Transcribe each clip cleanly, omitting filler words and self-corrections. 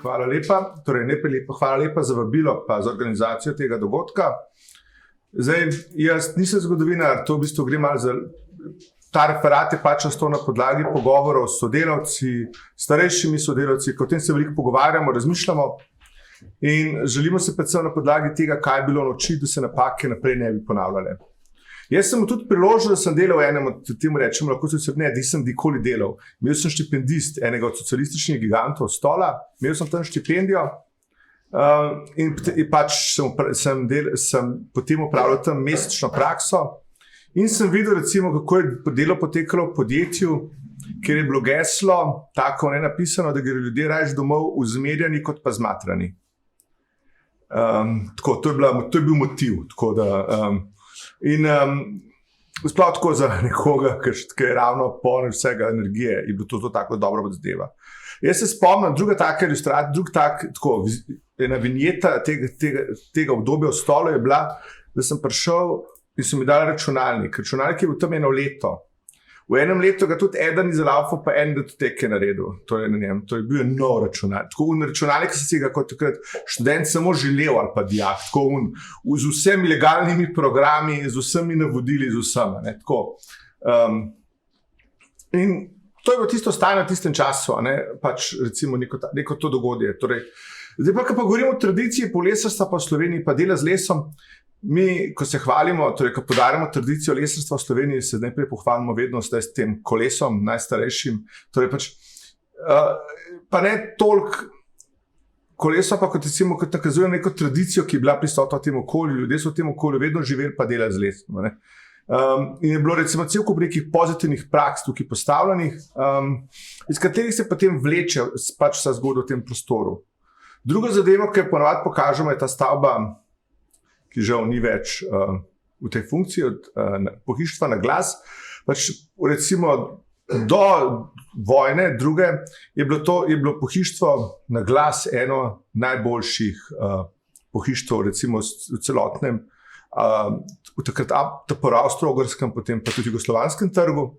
Hvala lepa. Hvala lepa za vabilo pa za organizacijo tega dogodka. Zdaj, jaz nisem zgodovinar, to v bistvu gre malo za... Ta referat je pač nastal na podlagi pogovorov s sodelavci, starejšimi sodelavci, o tem se veliko pogovarjamo, razmišljamo in želimo se predvsem na podlagi tega, kaj je bilo naučiti, da se napake naprej ne bi ponavljale. Jaz sem tudi priložil, da sem delal enem od temu rečemo, lahko se ne, nisem nikoli delal. Imel sem štipendist enega od socialističnih gigantov stola, imel sem tam štipendijo in pač sem potem upravljal tam mesečno prakso in sem videl recimo, kako je delo potekalo v podjetju, kjer je bilo geslo, tako ne napisano, da gre ljudje raje domov uzmerjani kot pa zmatrani. Tako, to je bil motiv, tako da... Sploh tako za nekoga, ki je ravno poln vsega energije, je bilo to tako dobro zadeva. Jaz se spomnim, druga taka ilustracija, ena vinjeta tega obdobja v stolu je bila, da sem prišel in so mi dali računalnik. Računalnik je bil tam eno leto. V enem letu ga tudi eden izlaufal, pa en datoteke naredil. To je bil nov računalnik. Tako računalnik sem si ga kot takrat študent samo želel ali pa dijak. Z vsemi legalnimi programi, z vsemi navodili, z vsem. In to je bilo tisto stanje v tistem času, pač recimo neko to dogodje. Zdaj pa, ko pa govorimo o tradiciji lesarstva pa v Sloveniji, pa dela z lesom, mi, ko se hvalimo, ko podarjamo tradicijo lesarstva v Sloveniji, se najprej pohvalimo vedno s tem kolesom, najstarejšim. Pa ne toliko koleso, pa kot nakazuje neko tradicijo, ki je bila prisotna v tem okolju. Ljudje so v tem okolju vedno živeli pa delali z lesom. In je bilo recimo cel kup nekih pozitivnih praks tukaj postavljenih, iz katerih se potem vleče pač vsa zgodba v tem prostoru. Druga zadeva, ki jo ponavadi pokažemo, je ta stavba, ki žal ni več v tej funkciji od pohištva na glas. Pač recimo do vojne druge je bilo pohištvo na glas eno najboljših pohištvov recimo v celotnem takrat po Avstro-Ogorskem, potem pa tudi jugoslovanskem trgu.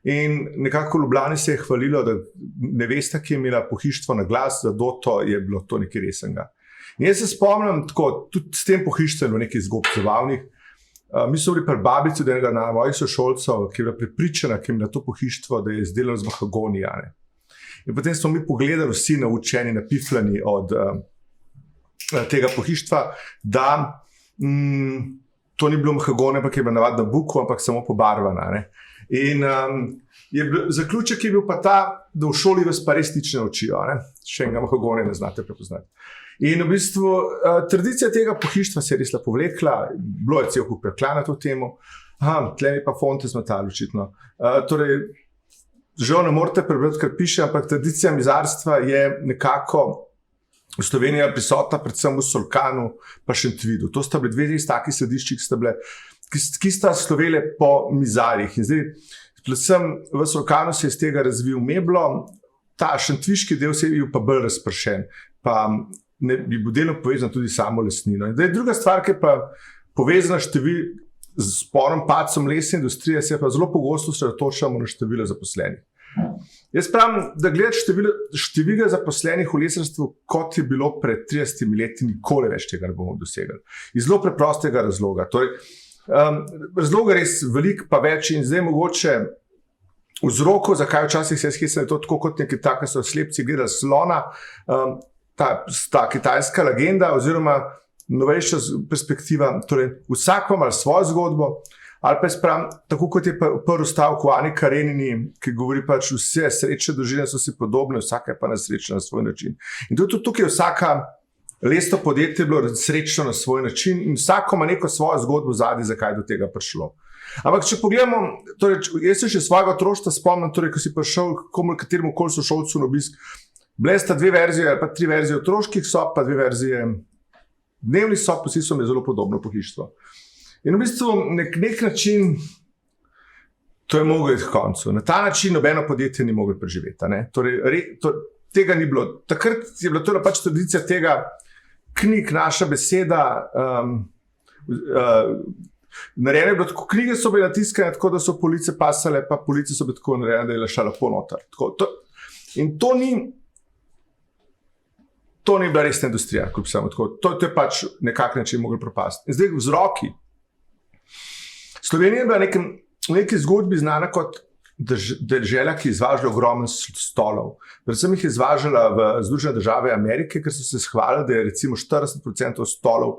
In nekako v Ljubljani se je hvalilo, da nevesta, ki je imela pohištvo na glas, za doto je bilo to nekaj resnega. In jaz se spomnim, tudi s tem pohištvom v nekaj zgodb zabavnih. Mi smo bili pri babici od enega na mojih sošolcev, ki je bila prepričana, ki je imela to pohištvo, da je izdelano z mahagonija. In potem smo mi pogledali vsi naučeni, napifljani od tega pohištva, da to ni bilo mahagone, ampak je bila navadna buko, ampak samo pobarvana. In zaključek je bil pa ta, da v šoli vas pa res nič ne učijo. Še enega mahagone ne znate prepoznati. In v bistvu tradicija tega pohištva se je res lepo vlekla, bilo je cel kup preklana to temo. Tle mi pa fonte zmetali očitno. Žal ne morate prebrati, kar piše, ampak tradicija mizarstva je nekako v Sloveniji prisotna predvsem v Solkanu pa Šentvidu. To sta bili dve res taki središči, ki sta slovele po mizarjih. In zdaj, predvsem v Solkanu se je iz tega razvil meblo, ta šentviški del se je bil pa bolj razpršen, pa bi bil delno povezan tudi samo lesnino. In zdaj, druga stvar, ki je pa povezana z sporom padcem lesne industrije, se pa zelo pogosto osredotočamo na število zaposlenih. Jaz pravim, da gledati število zaposlenih v lesarstvu, kot je bilo pred 30 leti, nikoli več tega ne bomo dosegli. Iz zelo preprostega razloga. Razloga res veliko, pa več in zdaj mogoče vzrokov, zakaj včasih se je skisali to tako kot nekaj tako, so slepci gledali slona, ta kitajska legenda oziroma novejša perspektiva, vsak ima svojo zgodbo, ali pa spravim, tako kot je prvi stavek v Ani Karenini, ki govori pač vse srečne družine so si podobne, vsaka je pa nesrečna na svoj način. In tudi tukaj je vsaka lesno podjetje bilo srečno na svoj način in vsako ima neko svojo zgodbo zadnji, zakaj je do tega prišlo. Ampak če pogledamo, jaz se še svojega otroštva spomnim, ko si prišel kateremu koli sošolcu na obisk, bile sta dve verzije ali pa tri verzije otroških sob, pa dve verzije dnevnih sob, vsi so mi zelo podobno pohištvo. In v bistvu nek način to je moglo iti k koncu. Na ta način nobeno podjetje ni moglo preživeti. Tega ni bilo. Takrat je bila to pač tradicija tega knjig, naša beseda, narejene je bilo tako, knjige so bile natiskane tako, da so police pasale, pa police so bile tako narejene, da je leša lepo noter. In to ni to ni bila resna industrija, kljub samo tako. To je pač nekak način mogli propasti. In zdaj vzroki. Slovenija je bila v neki zgodbi znana kot država, ki je izvažala ogromno stolov. Predvsem jih je izvažala v Združene države Amerike, ker so se hvalili, da je recimo 40% stolov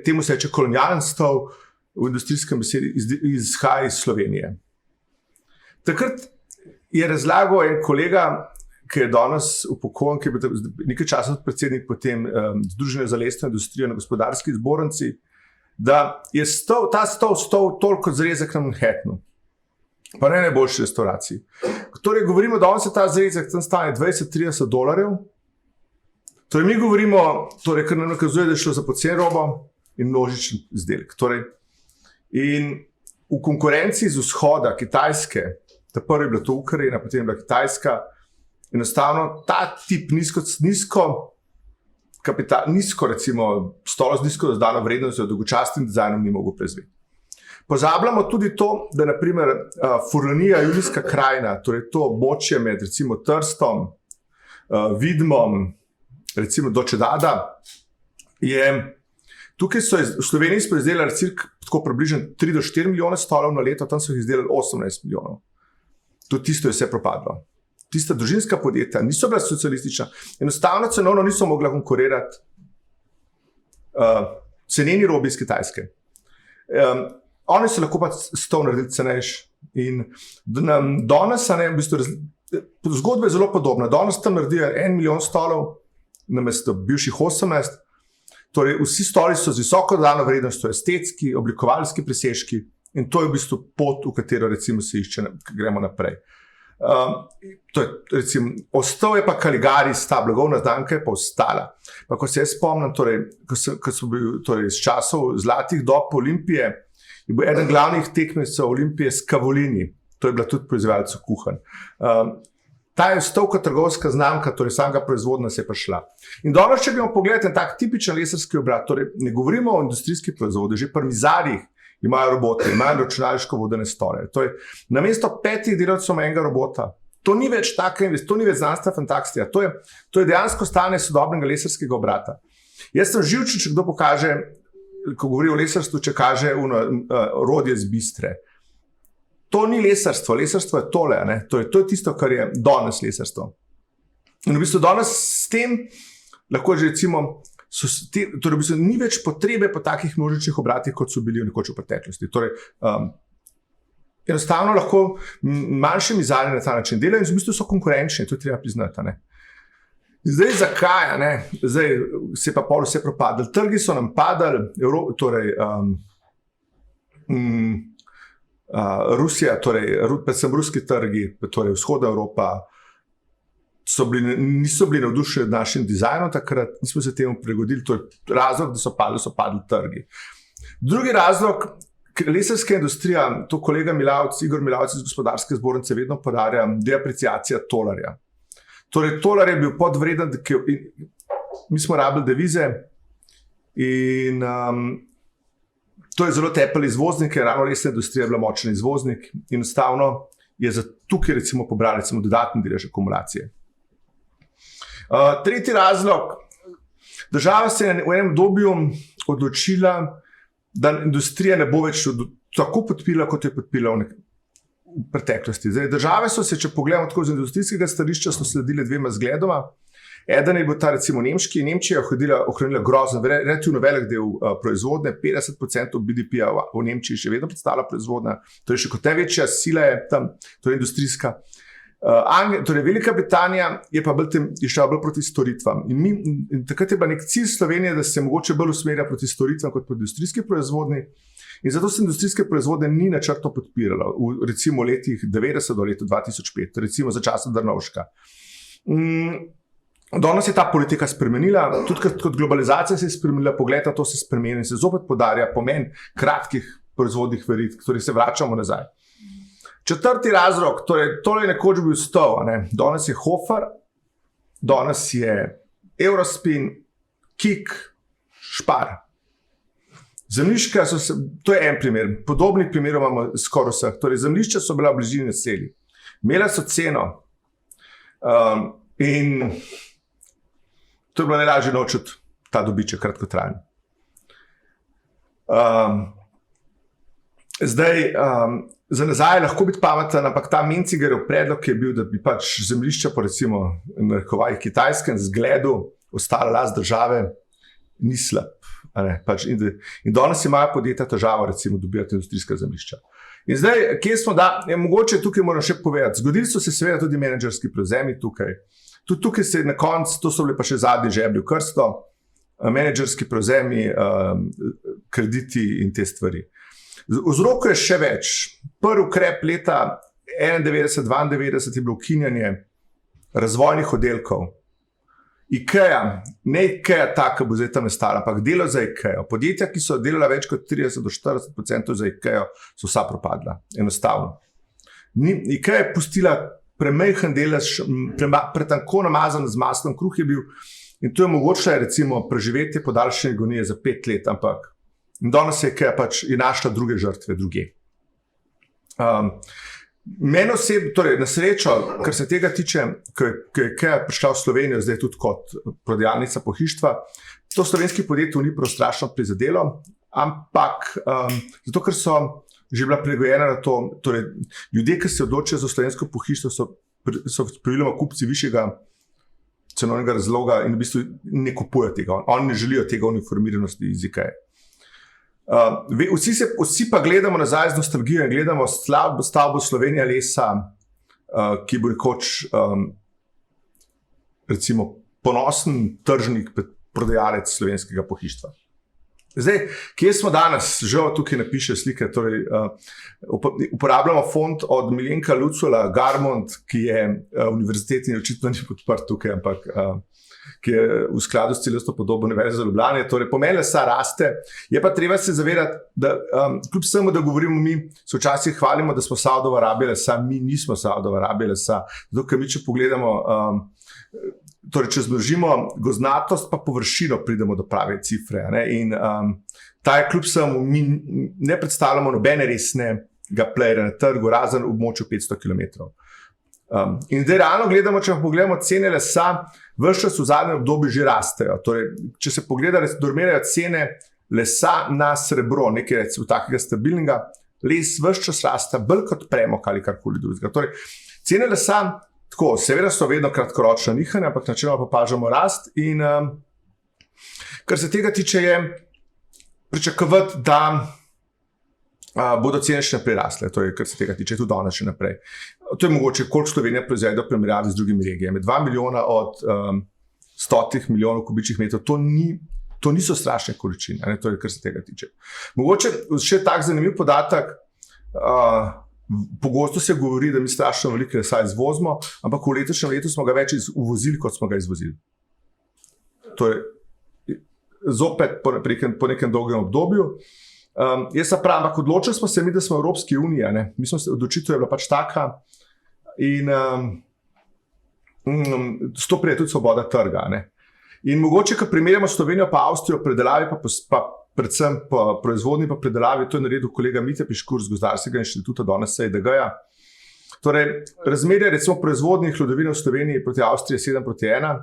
temu se reče kolonialen stol, v industrijskem besedi izhaja iz Slovenije. Takrat je razlagal en kolega, ki je danes upokojen, ki je bil nekaj časa predsednik potem Združenja za lesno industrijo na gospodarski zbornici, da je ta stol toliko zrezek na Manhattanu. Pa ne najboljši restauraciji. Torej, govorimo, da on se ta zrezek tam stane $20-30. Torej, mi govorimo, torej, kar nam nakazuje, da je šlo za pocen robo in množičen izdelek. Torej, in v konkurenciji z vzhoda, Kitajske, ta prvi je bila to Ukrajina, potem je bila Kitajska, enostavno ta tip nizko recimo, stolo z nizko dodano vrednostjo, dolgočasnim dizajnom ni mogel prezveti. Pozabljamo tudi to, da naprimer Furlanija, Julijska krajina, torej to območje med recimo Trstom, Vidmom, recimo do Čedada, tukaj so v Sloveniji izdelali tako približno 3 do 4 milijone stolov na leto, tam so jih izdelali 18 milijonov. To tisto je vse propadlo. Tista družinska podjetja niso bila socialistična, enostavno cenovno niso mogla konkurirati ceneni robi iz Kitajske. Oni so lahko pa stol naredili cenejši. In danes, v bistvu, zgodba je zelo podobna. Danes tam naredijo 1 milijon stolov, namesto bivših 18. Torej, vsi stoli so z visoko dodano vrednostjo, estetski, oblikovalski presežki in to je v bistvu pot, v katero recimo se išče, gremo naprej. To je, recimo, ostal je pa Kaligaris, ta blagovna znamka je pa ostala. Pa ko se jaz spomnim, torej, ko so bili iz časov zlatih dob Olimpije, je bil eden glavnih tekmecev Olimpije Scavolini, to je bila tudi proizvajalec kuhanj. Ta je ostal kot trgovska znamka, torej samega proizvodna se je pa šla. In danes, če gremo pogledati tak tipičen lesarski obrat, torej ne govorimo o industrijskih proizvodih, že pri mizarjih imajo robote, imajo računalniško vodene stole. Torej, namesto 5 delavcev ima enega robota. To ni več to ni več znanstvena fantastika, to je dejansko stanje sodobnega lesarskega obrata. Jaz sem živčen, če kdo pokaže, ko govori o lesarstvu, če kaže orodje z Bistre. To ni lesarstvo, lesarstvo je tole, to je tisto, kar je danes lesarstvo. In v bistvu danes s tem lahko že recimo, torej v bistvu ni več potrebe po takih množičnih obratih, kot so bili nekoč v preteklosti. Torej, enostavno lahko manjši mizarji na ta način delajo in v bistvu so konkurenčni, to je treba priznati. Zdaj, zakaj? Zdaj se pa pol vse propadli. Trgi so nam padali, torej Rusija, torej predvsem ruski trgi, torej vzhodna Evropa, niso bili navdušeni nad našim dizajnom takrat, nismo se temu prilagodili, to je razlog, da so padli trgi. Drugi razlog, lesarska industrija, to kolega Igor Milavec iz gospodarske zbornice vedno podarja, deapreciacija tolarja. Torej, tolar je bil podvreden, mi smo rabili devize in to je zelo tepel izvoznik, ker ravno lesna industrija je bila močen izvoznik in enostavno je za tukaj recimo pobrali dodatni delež akumulacije. Tretji razlog, država se je v enem obdobju odločila, da industrija ne bo več tako podpirala, kot je podpirala v preteklosti. Zdaj, države so se, če pogledamo tako z industrijskega stališča, so sledile dvema zgledoma. Eden je bil ta recimo nemški. Nemčija je ohranila grozen, relativno velik del proizvodne, 50% BDP-ja v Nemčiji še vedno predstavlja proizvodnja, torej še kot največja sila je tam, torej industrijska. Torej Velika Britanija je pa šla bolj proti storitvam. In takrat je bila nek cilj Slovenije, da se mogoče bolj usmerja proti storitvam kot proti industrijski proizvodnji. In zato se industrijske proizvode ni načrtno podpiralo v recimo letih 90 do leta 2005, recimo za časa Drnovška. Danes je ta politika spremenila, tudi kot globalizacija se je spremenila, pogled na to se spremeni in se zopet podarja pomen kratkih proizvodnih verig, torej se vračamo nazaj. Četrti razlog, torej tole je nekoč bil stol, danes je Hofer, danes je Eurospin, Kik, Špar. Zemljišča to je en primer, podobnih primerov imamo skoraj vseh. Torej, zemljišča so bila v bližini naselij. Imela so ceno in To je bilo najlažje naučiti ta dobiček kratkotrajen. Zdaj, za nazaj lahko biti pameten, ampak ta Mencigerjev predlog je bil, da bi pač zemljišča po recimo kitajskem zgledu ostala last države, ni slab. Pač in danes imajo podjetja težavo recimo dobivati industrijska zemljišča. In zdaj, kje smo, mogoče tukaj moram še povedati, zgodili so se seveda tudi menedžerski prevzemi tukaj. Tudi tukaj se na koncu, to so bile pa še zadnji žeblji v krsto, menedžerski prevzemi, krediti in te stvari. Vzrokov je še več. Prvi ukrep leta 1991-1992 je bilo ukinjanje razvojnih oddelkov. IKEA, ne IKEA ta, ki bo zdaj tam nastala, ampak delo za IKEA. Podjetja, ki so delala več kot 30-40% za IKEA, so vsa propadla. Enostavno. IKEA je pustila premajhen delež, pretanko namazan z maslom, kruh je bil in to je mogoče recimo preživetje podaljšanje agonije za 5 let, ampak danes je IKEA pač našla druge žrtve druge. Meni osebno, torej na srečo, kar se tega tiče, ko je IKEA prišla v Slovenijo, zdaj tudi kot prodajalnica pohištva, to slovenskih podjetij ni prav strašno prizadelo, ampak zato, ker so že bila prilagojena na to, torej ljudje, ki se odločijo za slovensko pohištvo, so praviloma kupci višjega cenovnega razloga in v bistvu ne kupujejo tega. Oni ne želijo tega uniformiranosti iz IKEA. Vsi pa gledamo nazaj z nostalgijo in gledamo stavbo Slovenija lesa, ki bo nekoč recimo ponosen tržnik, prodajalec slovenskega pohištva. Zdaj, kje smo danes? Žal tukaj napiše slike, torej uporabljamo font od Milenka Lucula, Garmond, ki je univerzitetni, očitno ni podprt tukaj, ampak ki je v skladu s celostno podobo Univerze za Ljubljane. Torej, pomen lesa raste, je pa treba se zavedati, da kljub vsemu, da govorimo mi, se včasih hvalimo, da smo Saudova Arabija lesa, mi nismo Saudova Arabija lesa, zato ker mi, če pogledamo, torej, če zmnožimo gozdnatost, pa površino pridemo do prave cifre. In ta je kljub vsemu, mi ne predstavljamo nobene resnega playera na trgu, razen v območju 500 km. In zdaj realno gledamo, če pogledamo cene lesa, ves čas v zadnjem obdobju že rastejo. Torej, če se pogleda, normirajo cene lesa na srebro, nekaj recimo takega stabilnega, les ves čas raste, bolj kot premog ali karkoli drugega. Torej, cene lesa, tako, seveda so vedno kratkoročna nihanja, ampak načeloma opažamo rast in kar se tega tiče je pričakovati, da bodo cene še naprej rasle, to je, kar se tega tiče, tudi danes še naprej. To je mogoče, koliko Slovenija proizvede v primerjavi z drugimi regijami. 2 milijona od 100 milijonov kubičnih metrov, to niso strašne količine, to je, kar se tega tiče. Mogoče še tak zanimiv podatek, pogosto se govori, da mi strašno veliko lesa izvozimo, ampak v letošnjem letu smo ga več uvozili, kot smo ga izvozili. To je zopet po nekem dolgem obdobju. Jaz pa pravim, ampak odločili smo se mi, da smo v Evropski uniji, odločitev je bila pač taka in s to pride tudi svoboda trga. In mogoče, ko primerjamo Slovenijo pa Avstrijo, predelavi pa predvsem po proizvodnji pa predelavi, to je naredil kolega Mitja Piškur z Gozdarskega inštituta, danes SEDG-ja. Torej, razmerje recimo proizvodnih hlodovine v Sloveniji proti Avstriji je 7:1,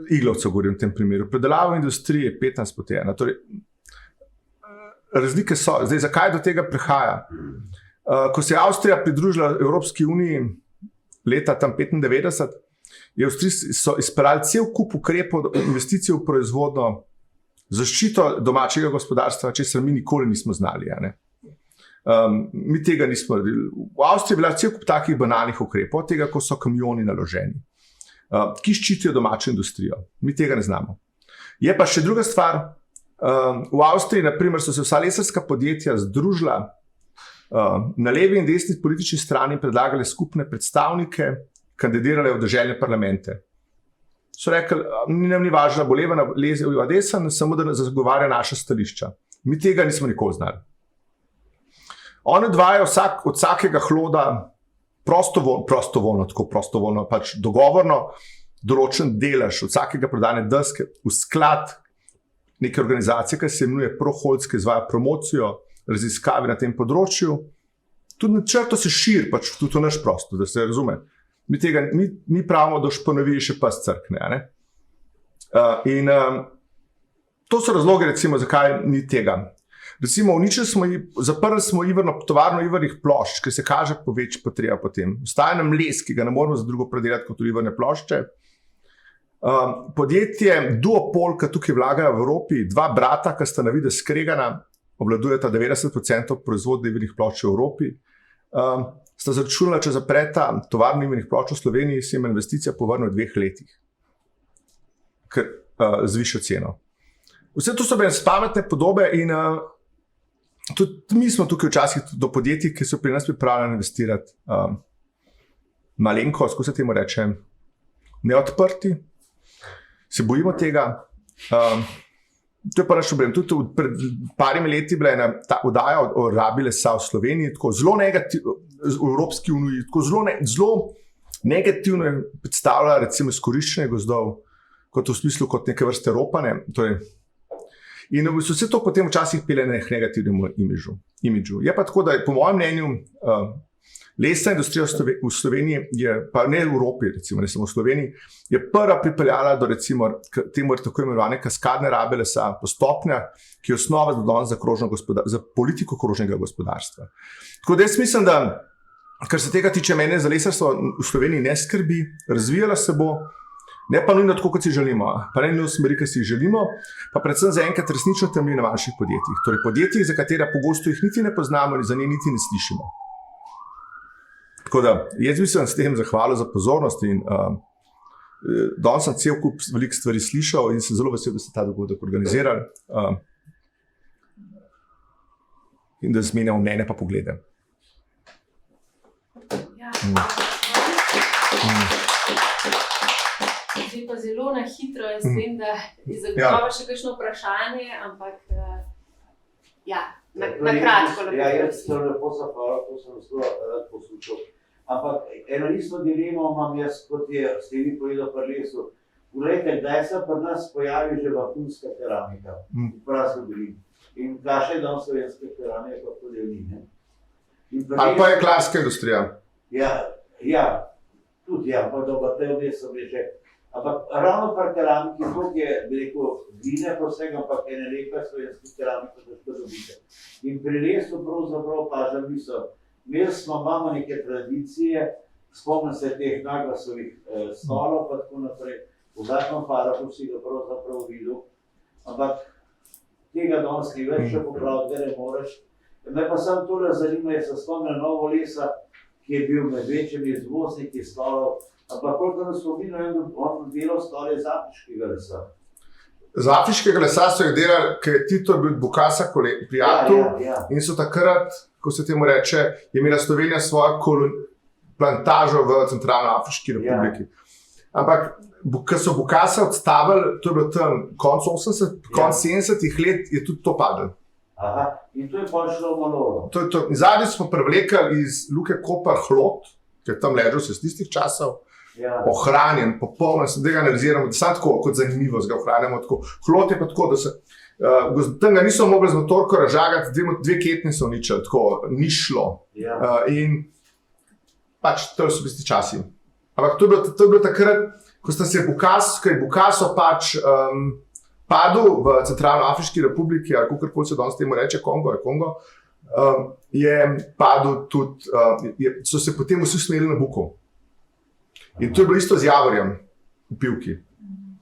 iglovcev govorim v tem primeru, predelava industrije je 15:1. Torej, razlike so. Zdaj, zakaj do tega prihaja? Ko se je Avstrija pridružila Evropski uniji leta tam 1995, so izpeljali cel kup ukrepov, investicij v proizvodno, zaščito domačega gospodarstva, česar mi nikoli nismo znali. Mi tega nismo naredili. V Avstriji je bila cel kup takih banalnih ukrepov, tega, ko so kamioni naloženi, ki ščitijo domačo industrijo. Mi tega ne znamo. Je pa še druga stvar. V Avstriji, na primer, so se vsa lesarska podjetja združila na levi in desni politični strani, predlagali skupne predstavnike, kandidirale v deželne parlamente. So rekli, nam ni važno, bo leva ali desna, samo da zagovarja naša stališča. Mi tega nismo nikoli znali. Oni dvajajo od vsakega hloda prostovoljno, pač dogovorno določen delež od vsakega prodane deske v sklad neke organizacije, ki se imenuje Proholc, ki izvaja promocijo, raziskave na tem področju. Tudi načrto se širi, pač tudi v naš prostor, da se razume. Mi pravimo, da šponovi še pas crkne. To so razloge, recimo, zakaj ni tega. Recimo, zaprli smo tovarno ivernih plošč, ki se kaže povečja potreba potem. Ostaja nam les, ki ga ne moremo za drugo predelati kot iverne plošče. Podjetje Duopol, ki tukaj vlagajo v Evropi, dva brata, ki sta na videz skregana, obvladujeta 90% proizvodnje ivernih plošč v Evropi, sta zaračunala, če zapreta tovarno ivernih plošč v Sloveniji, se jim investicija povrne v 2 letih. Z višjo ceno. Vse to so bile pametne podobe in tudi mi smo tukaj včasih do podjetij, ki so pri nas pripravljeni investirati malenkost, ko se temu reče, neodprti, se bojimo tega. To je pa naš problem. Tudi pred parimi leti bila ena ta oddaja o rabi lesa v Sloveniji, tako zelo negativno, v Evropski uniji, tako zelo negativno je predstavljala recimo izkoriščenje gozdov, kot v smislu kot neke vrste ropane. In vse to potem včasih pele na negativnemu imidžu. Je pa tako, da je po mojem mnenju lesna industrija v Sloveniji, pa ne v Evropi, recimo, ne samo v Sloveniji, je prva pripeljala do recimo temu tako imenovane kaskadne rabe lesa po stopnjah, ki je osnova za politiko krožnega gospodarstva. Tako da jaz mislim, da kar se tega tiče, mene za lesarstvo v Sloveniji ne skrbi, razvijala se bo, ne pa nujno tako, kot si želimo, pa ne nujno v smeri, ki si jih želimo, pa predvsem zaenkrat resnično temelji na manjših podjetjih. Torej podjetjih, za katera pogosto jih niti ne poznamo in za nje niti ne slišimo. Tako da, jaz bi se vam s tem zahvalil za pozornost in danes sem cel kup veliko stvari slišal in sem zelo vesel, da ste ta dogodek organizirali in da zmenjamo mnenje pa poglede. Zdaj pa zelo na hitro, jaz vem, da je zagotovo še kakšno vprašanje, ampak na kratko. Jaz sem lepo zahvalil, to sem zelo rad poslušal. Ampak eno isto dilemo imam jaz, kot ste vi povedali pri lesu. Poglejte, kdaj se pri nas pojavi že vrhunska keramika v praznu dolini. In kakšna je danes slovenska keramika, pa tudi ni. Ali pa je klaska industrija? Ja, tudi pa dobro, te vde so bile že. Ampak ravno pri keramiki, kot je, bi rekel, vine pa vsega, ampak ene lepe slovenske keramike, da što dobite. In pri lesu pravzaprav pažem niso. Imamo neke tradicije, spomnim se teh naglasovih stolov, pa tako naprej. V zadnjem paraku si ga pravzaprav videl, ampak tega danes ni več, še popraviti, da ne moreš. Me pa sam tole zanima, jaz se spomnim Novo lesa, ki je bil med večjimi izvozniki stolov, ampak koliko nas spominjajo, on delal stole z afriškega lesa. Z afriškega lesa so jih delali, ker je Tito bil Bokassa prijatelj in so takrat, ko se temu reče, je imela Slovenija svojo plantažo v Centralnoafriški republiki. Ampak, ko so Bokassa odstavili, to je bilo tam konc 70-ih let, je tudi to padlo. Aha, in to je pa šlo malo. In zadnji smo privlekali iz Luke Koper hlod, ki je tam ležal se z tistih časov, ohranjen, popolno, sem tega analiziramo, da sam tako, kot zanimivo ga ohranjamo tako. Hlod je pa tako, da se tam ga niso mogli z motorko razžagati, 2 ketni so uničili, tako, ni šlo. In pač to so bili časi. Ampak to je bilo takrat, ko je Bokasso pač padel v Centralnoafriški republiki, ali kakorkoli se danes temu reče, Kongo, je padel tudi, so se potem vsi usmerili na Buko. In to je bilo isto z javorjem v Pivki.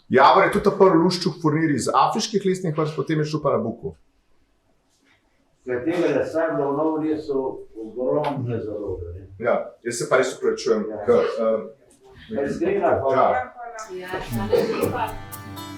Javor je tudi prvi luščuk furnir iz afriških lesnih vrst, potem je šel pa na Buku. Tega lesa je bilo v Novo lesu ogromne zaloge. Ja, jaz se pa res upravičujem. Iskrena hvala. Ja, hvala lepa.